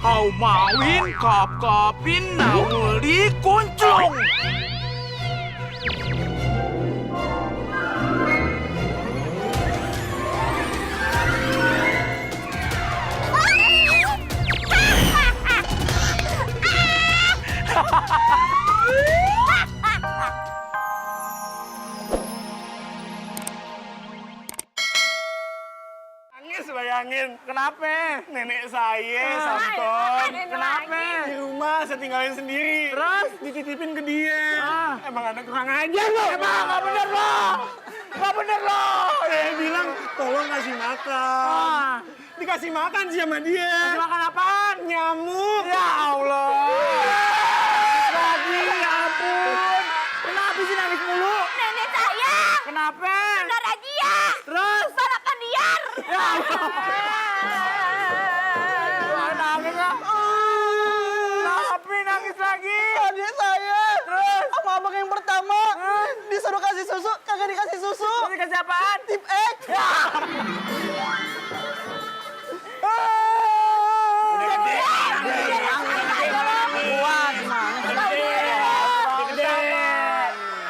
Kau mawin kap-kapin nauli kuncung. Bayangin, Kenapa? nenek saya, Samson. Kenapa? Di rumah saya tinggalin sendiri. Terus? Dititipin ke dia. Emang ada kurang aja lo. Emang nggak bener lo. Nggak bener lo. Dia bilang, tolong kasih makan. Dikasih makan sih sama dia. Kasih makan apaan? Nyamuk. Ya Allah. Lagi, ya ampun. Kenapa sih nangis mulu? Nenek saya Kenapa? kena razia. Terus? Balapan liar. Ya Allah. Wah, nangis lah. Kenapa nangis lagi? Adik saya Terus? sama abang yang pertama disuruh kasih susu, kagak dikasih susu. Terus dikasih apaan? Tip X.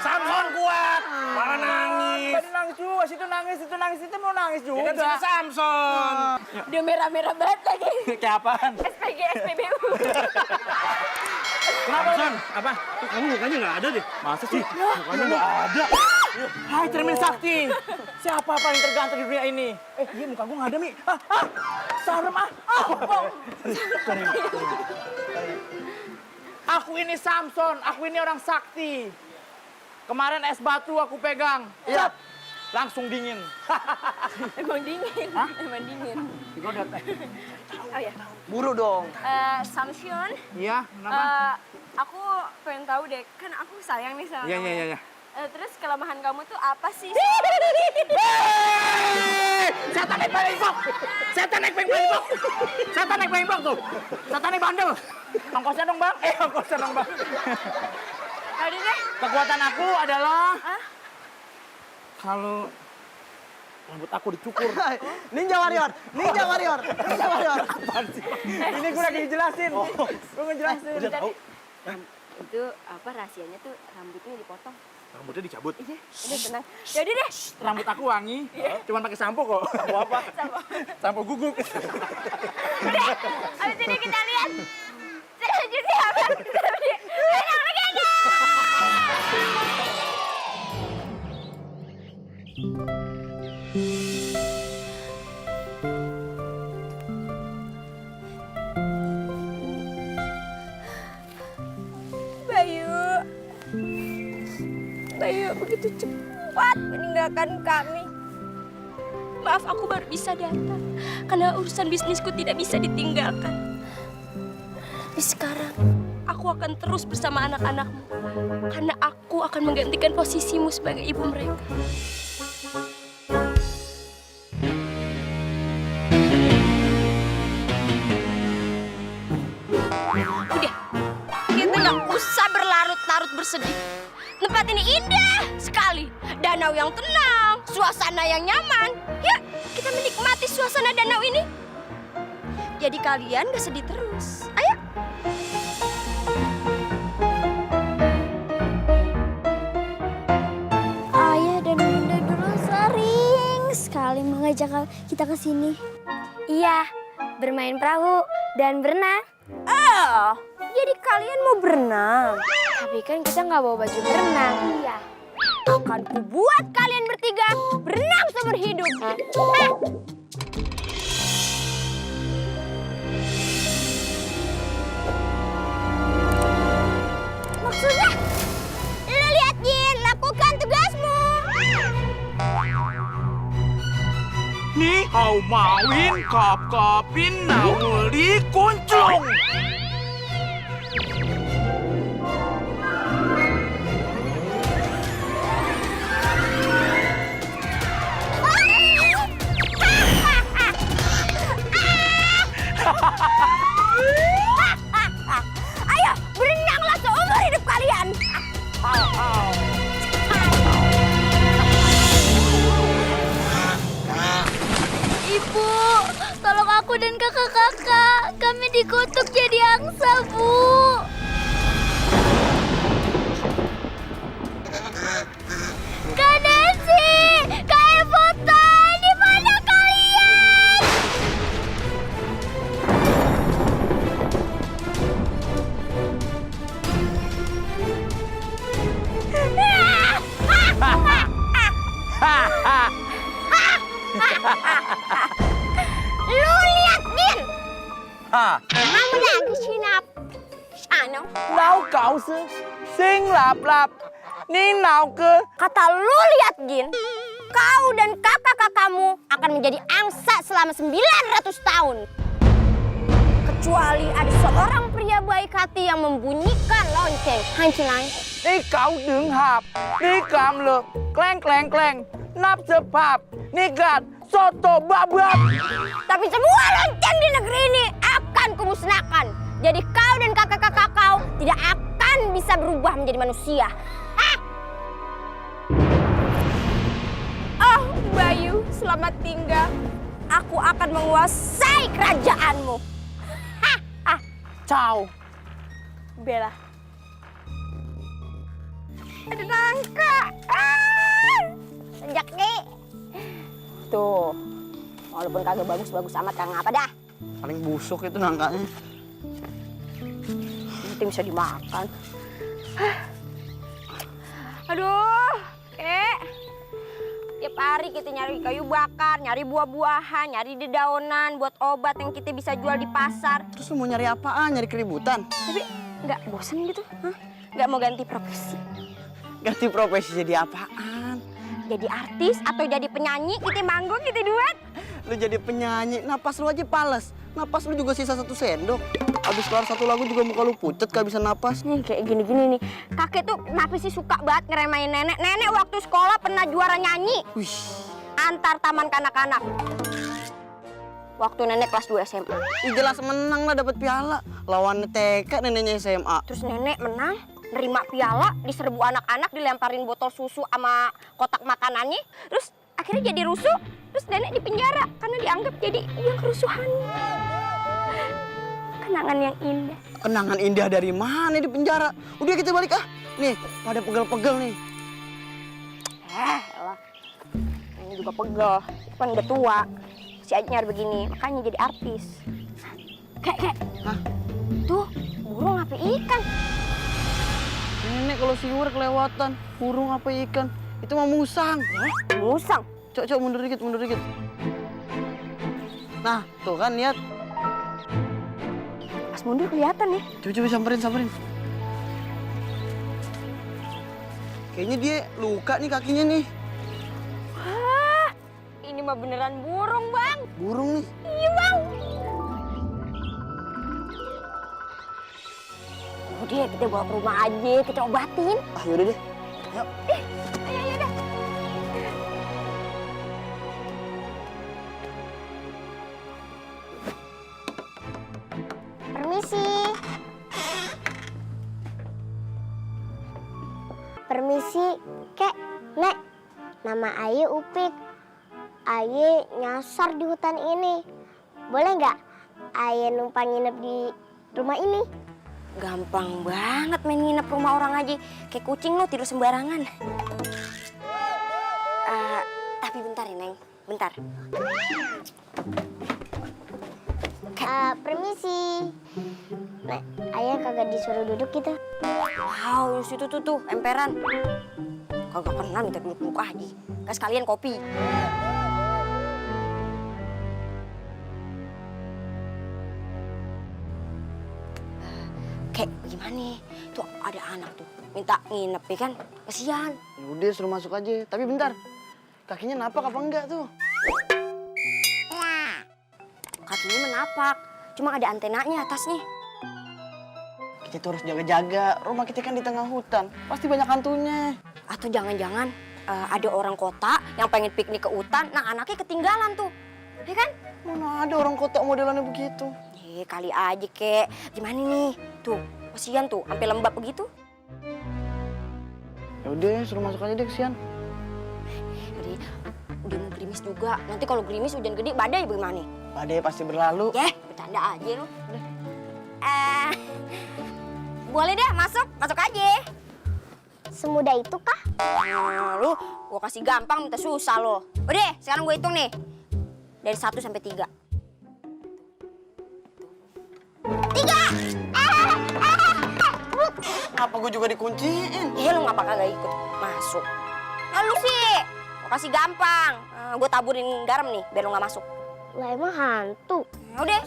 Samson kuat. Malah nangis. Tadi nangis juga, situ mau nangis juga. Kan situ Samson. Dia merah-merah banget lagi. Kayak apaan? SPG, SPBU. Kenapa, Son? Apa? Kamu mukanya nggak ada deh. Masa sih? Mukanya nggak ada. Hai, cermin sakti. Siapa apa yang tergantung di dunia ini? Iya muka gue nggak ada, Mi. Serem Aku ini Samson, aku ini orang sakti. Kemarin es batu aku pegang. Iya. Langsung dingin. Emang dingin. Emang dingin. Oh ya. Buru dong. Samson, Iya, kenapa? aku pengen tahu deh. Kan aku sayang nih sama kamu. Iya. Terus kelemahan kamu tuh apa sih? Setan naik balimbok! Setan naik balimbok! Setan naik balimbok tuh! Setan naik bandel! Ongkosnya dong, Bang. Ongkosnya dong, Bang. Aduh deh. Kekuatan aku adalah Hah? kalau rambut aku dicukur. Ninja Warrior, Ninja Warrior, Ninja Warrior. Apaan sih? Ini gue lagi ngejelasin. Gue ngejelasin. Udah tahu. Itu apa rahasianya tuh rambutnya dipotong. Rambutnya dicabut. Iya, udah tenang. Jadi deh. Rambut aku wangi, cuman pakai sampo kok. Sampo apa? Sampo guguk. Udah, abis ini kita lihat selanjutnya apa? Benang mereka. Bayu begitu cepat meninggalkan kami. Maaf, aku baru bisa datang karena urusan bisnisku tidak bisa ditinggalkan. Tapi sekarang aku akan terus bersama anak-anakmu karena aku akan menggantikan posisimu sebagai ibu mereka. Udah, kita nggak usah berlarut-larut bersedih. Tempat ini indah sekali. Danau yang tenang, suasana yang nyaman. Yuk, kita menikmati suasana danau ini. Jadi kalian gak sedih terus. Ayo. Ayah dan bunda dulu sering sekali mengajak kita ke sini. Iya, bermain perahu dan berenang. Oh, jadi kalian mau berenang? Tapi kan kita nggak bawa baju berenang. Iya. Akan kubuat kalian bertiga berenang seumur hidup. Maksudnya? Lu lihat, Jin, lakukan tugasmu. Nih, kau mawin kap-kapin nauli kuncung. Ayo, berenanglah seumur hidup kalian. Ibu, tolong aku dan kakak-kakak. Kami dikutuk jadi angsa, Bu. Kak Desi, Kak Evota, di mana kalian? Lu lihat, Din. Kamu lagi sinap. Ano? Nau kau se, sing lap. Ni nau ke. Kata lu lihat, Din. Kau dan kakak-kakakmu akan menjadi angsa selama 900 tahun. Kecuali ada seorang pria baik hati yang membunyikan lonceng. Hancilang. Ni kau đứng hạp, ni cam lược, kleng, nap sepap, ni gat, soto babak. Tapi semua lonceng di negeri ini akan kumusnahkan. Jadi kau dan kakak-kakak kau tidak akan bisa berubah menjadi manusia. Hah? Oh, Bayu, selamat tinggal. Aku akan menguasai kerajaanmu. Ciao. Bella. Ada nangka. Sejak nih. Tuh, walaupun kagak bagus-bagus amat, kagak apa dah. Paling busuk itu nangkanya. Yang penting bisa dimakan. Aduh, tiap hari kita nyari kayu bakar, nyari buah-buahan, nyari dedaunan buat obat yang kita bisa jual di pasar. Terus lu mau nyari apaan? Nyari keributan? Tapi nggak bosen gitu? Hah? Nggak mau ganti profesi? Ganti profesi jadi apaan? Jadi artis atau jadi penyanyi, kita manggung, kita duet. Lu jadi penyanyi, napas lu aja pales. Napas lu juga sisa 1 sendok. Abis keluar 1 lagu juga muka lu pucet, gak bisa napas. Nih kayak gini-gini nih. Kakek tuh kenapa sih suka banget ngeremahin nenek? Nenek waktu sekolah pernah juara nyanyi. Wih, Antar taman kanak-kanak. Waktu nenek kelas 2 SMA. jelas menang lah dapat piala. Lawan TK neneknya SMA. Terus nenek menang, nerima piala, diserbu anak-anak, dilemparin botol susu sama kotak makanannya. Terus akhirnya jadi rusuh. Terus nenek dipenjara karena dianggap jadi yang kerusuhan. Kenangan yang indah. Kenangan indah dari mana di penjara? Udah kita balik ah. Nih, pada pegel-pegel nih. Elah. Ini juga pegel. Kan udah tua. Si aja nyari begini, makanya jadi artis. Kek. Hah? Tuh, burung apa ikan? Nenek kalau siwur kelewatan. Burung apa ikan? Itu mah musang. Musang. Cok, mundur dikit. Nah, tuh kan lihat. Pas mundur kelihatan nih. Coba samperin. Kayaknya dia luka nih kakinya nih. Wah, ini mah beneran burung, Bang. Burung nih. Iya, Bang. Udah, kita bawa ke rumah aja, kita obatin. Ah, yaudah deh. Ayo. Ayo dah. Permisi, Kek, Nek. Nama Aye Upik. Aye nyasar di hutan ini. Boleh nggak Aye numpang nginep di rumah ini? Gampang banget main nginep rumah orang aja. Kayak kucing lo tidur sembarangan. Tapi bentar ya, Neng. Bentar. Permisi. Nek, Ayah kagak disuruh duduk gitu. Wow, situ tuh, emperan. Kagak pernah minta duduk aja. Kan sekalian kopi. Kayak gimana? Tuh ada anak tuh minta nginep ya kan? Kasihan. Udah suruh masuk aja. Tapi bentar. Kakinya napak apa enggak tuh? Kakinya menapak. Cuma ada antenanya atasnya. Kita tuh harus jaga-jaga. Rumah kita kan di tengah hutan. Pasti banyak hantunya. Atau jangan-jangan ada orang kota yang pengen piknik ke hutan. Nah anaknya ketinggalan tuh. Ya kan? Mana ada orang kota modelannya begitu? Kali aja, Kek. Gimana nih? Tuh, kasihan tuh. Sampai lembab begitu. Ya udah, suruh masuk aja deh, kesian. Jadi, udah mau gerimis juga. Nanti kalau gerimis hujan gede, badai bagaimana? Badai pasti berlalu. Bercanda aja lu. Boleh deh, masuk aja. Semudah itu kah? Lu, gua kasih gampang minta susah lo. Udah, sekarang gue hitung nih. Dari 1 sampai 3. 3! Apa gue juga dikunciin? Iya, lu ngapa kagak ikut masuk? Lalu sih, gua kasih gampang. Gue taburin garam nih, biar lu nggak masuk. Lah emang hantu. Udah,